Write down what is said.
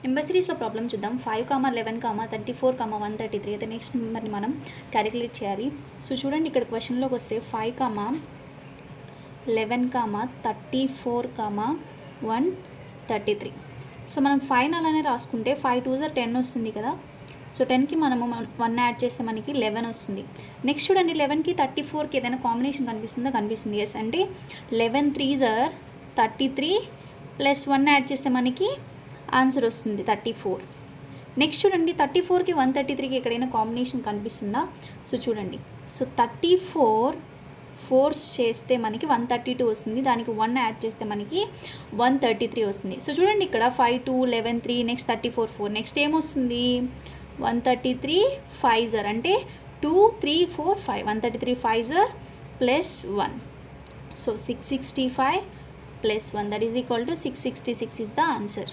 Number సిరీస్లో problem చూద్దాం. 5, 11, 34, 133 అయితే నెక్స్ట్ నెంబర్ని మనం క్యాలిక్యులేట్ చేయాలి. సో చూడండి, ఇక్కడ క్వశ్చన్లోకి వస్తే 5, 11, 34, 133. సో మనం 5 అలానే రాసుకుంటే 5 2s 10 వస్తుంది కదా. సో 10కి మనము 1 యాడ్ చేస్తే మనకి 11 వస్తుంది. నెక్స్ట్ చూడండి, 11కి 34కి ఏదైనా కాంబినేషన్ కనిపిస్తుందా? కనిపిస్తుంది. ఎస్, అంటే 11 3s 33 ప్లస్ 1 యాడ్ చేస్తే మనకి ఆన్సర్ వస్తుంది 34. నెక్స్ట్ చూడండి, 34కి 133కి ఎక్కడైనా కాంబినేషన్ కనిపిస్తుందా? సో చూడండి, సో 34 4 చేస్తే మనకి 132 వస్తుంది. దానికి 1 యాడ్ చేస్తే మనకి 133 వస్తుంది. సో చూడండి, ఇక్కడ 5 2 11 3 నెక్స్ట్ 34 4 నెక్స్ట్ ఏమొస్తుంది? 133 5s అంటే 2 3 4 5 133 5s plus 1. So 665 plus 1 that is equal to 666 is the answer.